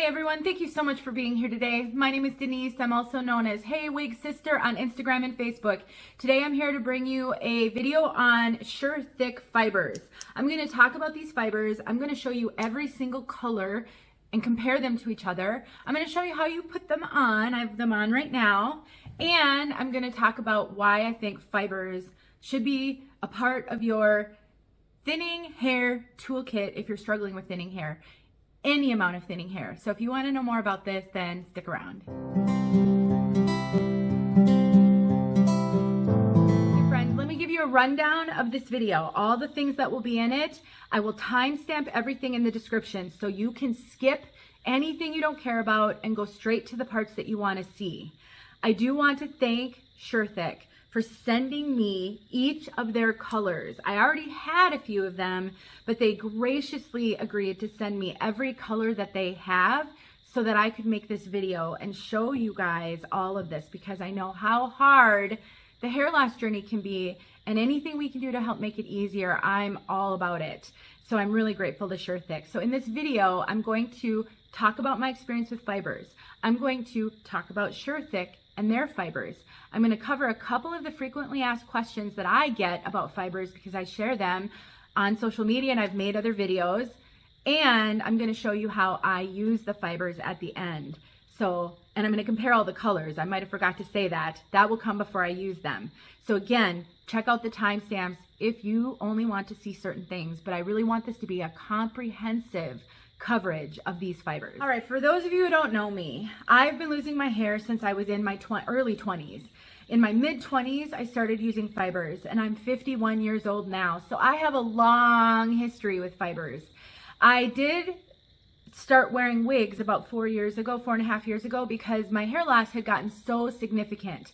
everyone, thank you so much for being here today. My name is Denise. I'm also known as heywigsister on Instagram and Facebook. Today I'm here to bring you a video on SureThik Fibers. I'm going to talk about these fibers. I'm going to show you every single color and compare them to each other. I'm going to show you how you put them on. I have them on right now. And I'm going to talk about why I think fibers should be a part of your thinning hair toolkit if you're struggling with thinning hair. Any amount of thinning hair. So if you want to know more about this, then stick around. Hey friends, let me give you a rundown of this video. All the things that will be in it. I will timestamp everything in the description so you can skip anything you don't care about and go straight to the parts that you want to see. I do want to thank SureThik for sending me each of their colors. I already had a few of them, but they graciously agreed to send me every color that they have so that I could make this video and show you guys all of this, because I know how hard the hair loss journey can be, and anything we can do to help make it easier, I'm all about it. So I'm really grateful to SureThik. So in this video, I'm going to talk about my experience with fibers. I'm going to talk about SureThik and their fibers. I'm going to cover a couple of the frequently asked questions that I get about fibers because I share them on social media and I've made other videos. And I'm going to show you how I use the fibers at the end. And I'm going to compare all the colors. I might have forgot to say that. That will come before I use them. So again, check out the timestamps if you only want to see certain things, but I really want this to be a comprehensive coverage of these fibers. All right, for those of you who don't know me, I've been losing my hair since I was in my early 20s. In my mid-20s, I started using fibers, and I'm 51 years old now, so I have a long history with fibers. I did start wearing wigs about 4.5 years ago, because my hair loss had gotten so significant.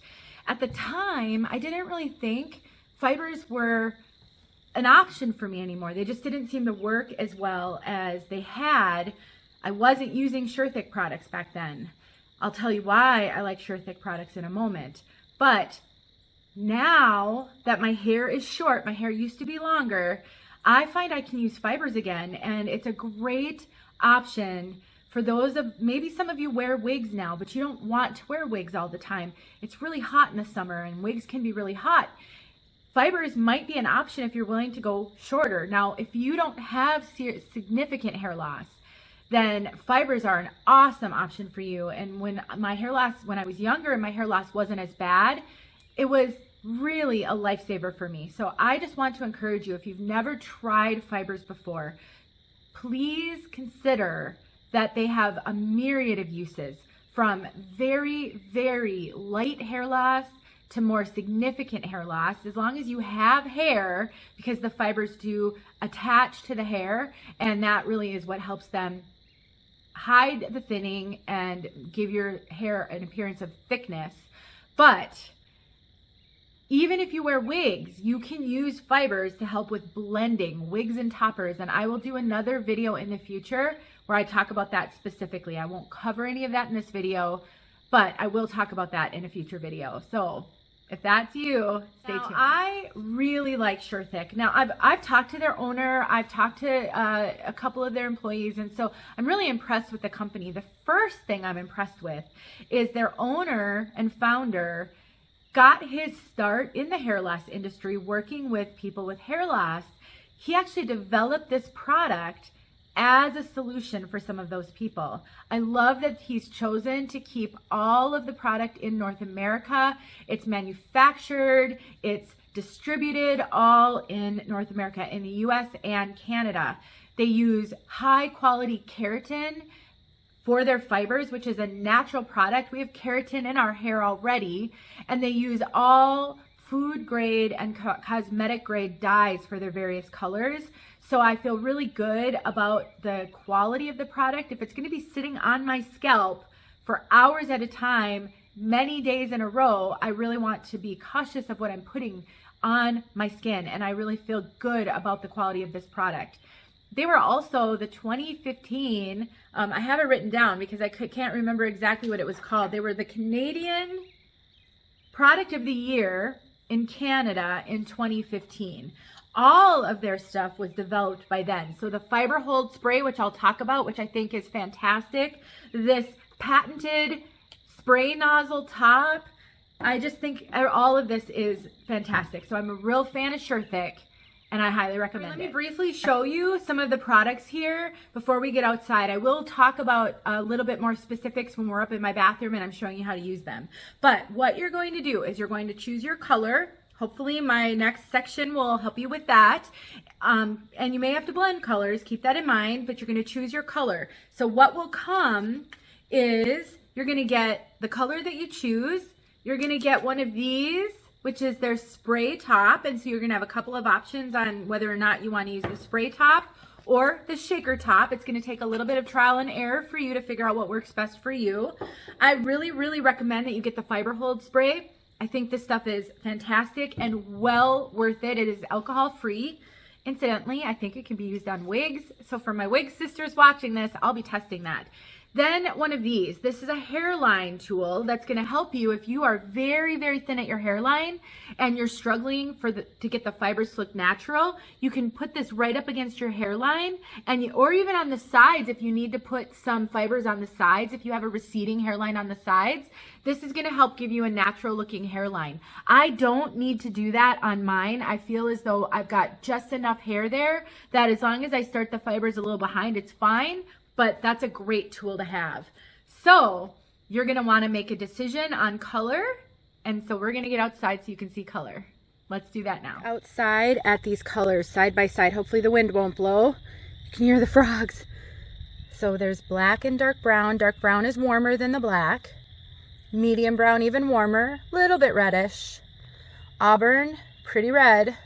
At the time, I didn't really think fibers were an option for me anymore. They just didn't seem to work as well as they had. I wasn't using SureThik products back then. I'll tell you why I like SureThik products in a moment. But now that my hair is short, my hair used to be longer, I find I can use fibers again, and it's a great option for those of, maybe some of you wear wigs now, but you don't want to wear wigs all the time. It's really hot in the summer and wigs can be really hot. Fibers might be an option if you're willing to go shorter. Now, if you don't have significant hair loss, then fibers are an awesome option for you. And when I was younger and my hair loss wasn't as bad, it was really a lifesaver for me. So I just want to encourage you, if you've never tried fibers before, please consider that they have a myriad of uses, from very, very light hair loss to more significant hair loss, as long as you have hair, because the fibers do attach to the hair, and that really is what helps them hide the thinning and give your hair an appearance of thickness. But even if you wear wigs, you can use fibers to help with blending wigs and toppers, and I will do another video in the future where I talk about that specifically. I won't cover any of that in this video, but I will talk about that in a future video. So if that's you, stay tuned. I really like SureThik. Now, I've talked to their owner, I've talked to a couple of their employees, and so I'm really impressed with the company. The first thing I'm impressed with is their owner and founder got his start in the hair loss industry working with people with hair loss. He actually developed this product as a solution for some of those people. I love that he's chosen to keep all of the product in North America. It's manufactured, it's distributed all in North America, in the US and Canada. They use high quality keratin for their fibers, which is a natural product. We have keratin in our hair already, and they use all food grade and cosmetic grade dyes for their various colors. So I feel really good about the quality of the product. If it's going to be sitting on my scalp for hours at a time, many days in a row, I really want to be cautious of what I'm putting on my skin, and I really feel good about the quality of this product. They were also the 2015, I have it written down because I can't remember exactly what it was called. They were the Canadian Product of the Year in Canada in 2015. all of their stuff was developed by them. So the fiber hold spray, which I'll talk about, which I think is fantastic. This patented spray nozzle top, I just think all of this is fantastic. So I'm a real fan of SureThik, and I highly recommend it. Let me briefly show you some of the products here before we get outside. I will talk about a little bit more specifics when we're up in my bathroom and I'm showing you how to use them. But what you're going to do is you're going to choose your color. Hopefully my next section will help you with that. And you may have to blend colors, keep that in mind, but you're gonna choose your color. So what will come is you're gonna get the color that you choose. You're gonna get one of these, which is their spray top. And so you're gonna have a couple of options on whether or not you wanna use the spray top or the shaker top. It's gonna take a little bit of trial and error for you to figure out what works best for you. I really, really recommend that you get the fiber hold spray. I think this stuff is fantastic and well worth it. It is alcohol free. Incidentally, I think it can be used on wigs. So for my wig sisters watching this, I'll be testing that. Then one of these. This is a hairline tool that's going to help you if you are very, very thin at your hairline and you're struggling to get the fibers to look natural. You can put this right up against your hairline, or even on the sides if you need to put some fibers on the sides. If you have a receding hairline on the sides, this is going to help give you a natural looking hairline. I don't need to do that on mine. I feel as though I've got just enough hair there that as long as I start the fibers a little behind, it's fine. But that's a great tool to have. So you're gonna wanna make a decision on color. And so we're gonna get outside so you can see color. Let's do that now. Outside at these colors side by side. Hopefully the wind won't blow. You can hear the frogs. So there's black and dark brown. Dark brown is warmer than the black. Medium brown, even warmer, little bit reddish. Auburn, pretty red.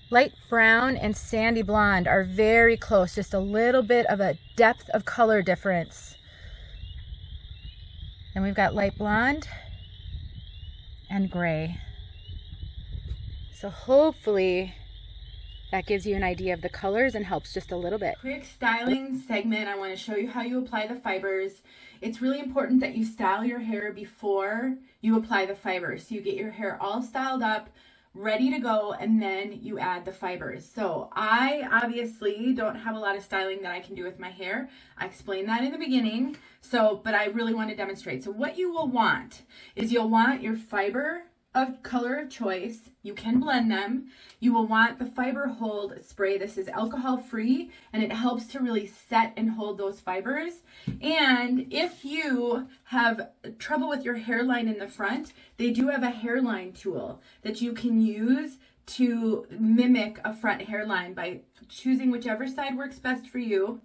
Light brown and sandy blonde are very close, just a little bit of a depth of color difference. Then we've got light blonde and gray. So hopefully that gives you an idea of the colors and helps just a little bit. Quick styling segment. I want to show you how you apply the fibers. It's really important that you style your hair before you apply the fibers. So you get your hair all styled up, ready to go, and then you add the fibers. So I obviously don't have a lot of styling that I can do with my hair. I explained that in the beginning, but I really want to demonstrate. So what you will want is you'll want your fiber of color of choice. You can blend them. You will want the fiber hold spray. This is alcohol free and it helps to really set and hold those fibers. And if you have trouble with your hairline in the front, they do have a hairline tool that you can use to mimic a front hairline by choosing whichever side works best for you.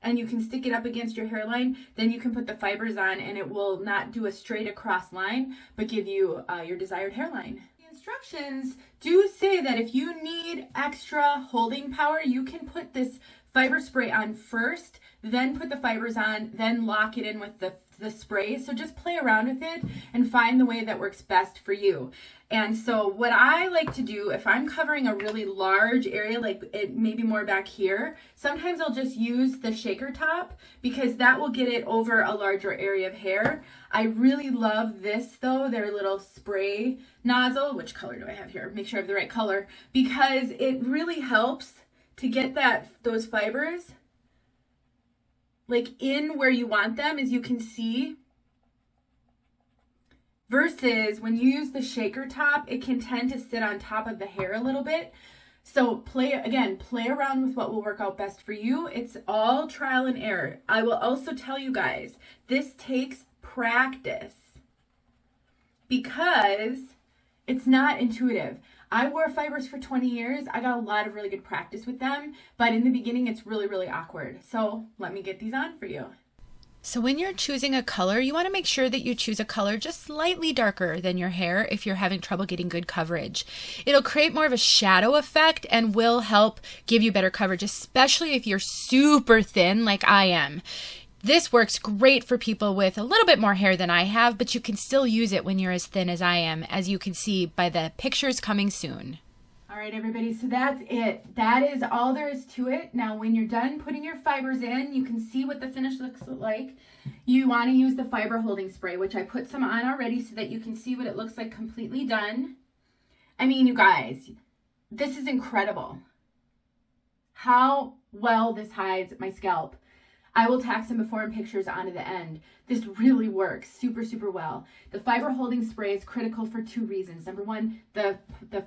And you can stick it up against your hairline, then you can put the fibers on and it will not do a straight across line, but give you your desired hairline. The instructions do say that if you need extra holding power, you can put this fiber spray on first, then put the fibers on, then lock it in with the spray. So just play around with it and find the way that works best for you. And so what I like to do, if I'm covering a really large area, like it maybe more back here, sometimes I'll just use the shaker top because that will get it over a larger area of hair. I really love this though, their little spray nozzle. Which color do I have here? Make sure I have the right color, because it really helps to get those fibers like in where you want them, as you can see. Versus when you use the shaker top, it can tend to sit on top of the hair a little bit. So play around with what will work out best for you. It's all trial and error. I will also tell you guys, this takes practice because it's not intuitive. I wore fibers for 20 years. I got a lot of really good practice with them, but in the beginning, it's really, really awkward. So let me get these on for you. So when you're choosing a color, you want to make sure that you choose a color just slightly darker than your hair if you're having trouble getting good coverage. It'll create more of a shadow effect and will help give you better coverage, especially if you're super thin like I am. This works great for people with a little bit more hair than I have, but you can still use it when you're as thin as I am, as you can see by the pictures coming soon. All right, everybody, so that's it. That is all there is to it. Now, when you're done putting your fibers in, you can see what the finish looks like. You want to use the fiber holding spray, which I put some on already so that you can see what it looks like completely done. I mean, you guys, This is incredible. How well this hides my scalp. I will tack some before and pictures onto the end. This really works super, super well. The fiber holding spray is critical for 2 reasons. Number one, the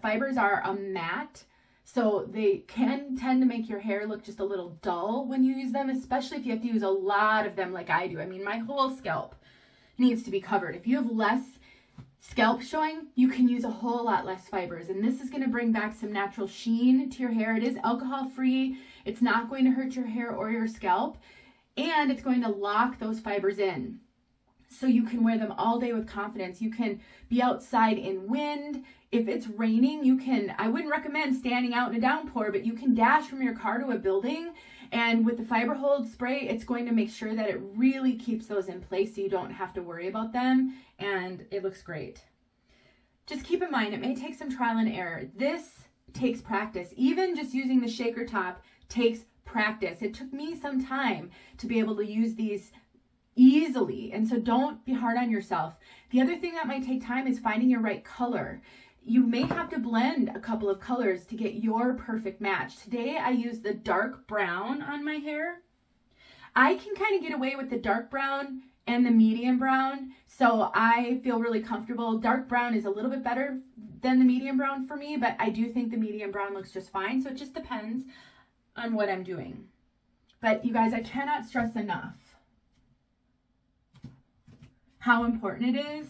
fibers are a matte, so they can tend to make your hair look just a little dull when you use them, especially if you have to use a lot of them like I do. I mean, my whole scalp needs to be covered. If you have less scalp showing, you can use a whole lot less fibers, and this is going to bring back some natural sheen to your hair. It is alcohol free. It's not going to hurt your hair or your scalp, and it's going to lock those fibers in so you can wear them all day with confidence. You can be outside in wind. If it's raining, I wouldn't recommend standing out in a downpour, but you can dash from your car to a building, and with the fiber hold spray, it's going to make sure that it really keeps those in place so you don't have to worry about them, and it looks great. Just keep in mind, it may take some trial and error. This takes practice. Even just using the shaker top takes practice. It took me some time to be able to use these easily, and so don't be hard on yourself. The other thing that might take time is finding your right color. You may have to blend a couple of colors to get your perfect match. Today I used the dark brown on my hair. I can kind of get away with the dark brown and the medium brown, so I feel really comfortable. Dark brown is a little bit better than the medium brown for me, but I do think the medium brown looks just fine, so it just depends on what I'm doing. But you guys, I cannot stress enough how important it is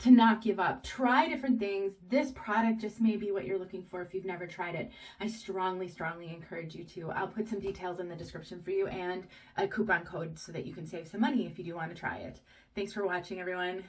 to not give up. Try different things. This product just may be what you're looking for if you've never tried it. I strongly, strongly encourage you to. I'll put some details in the description for you and a coupon code so that you can save some money if you do want to try it. Thanks for watching, everyone.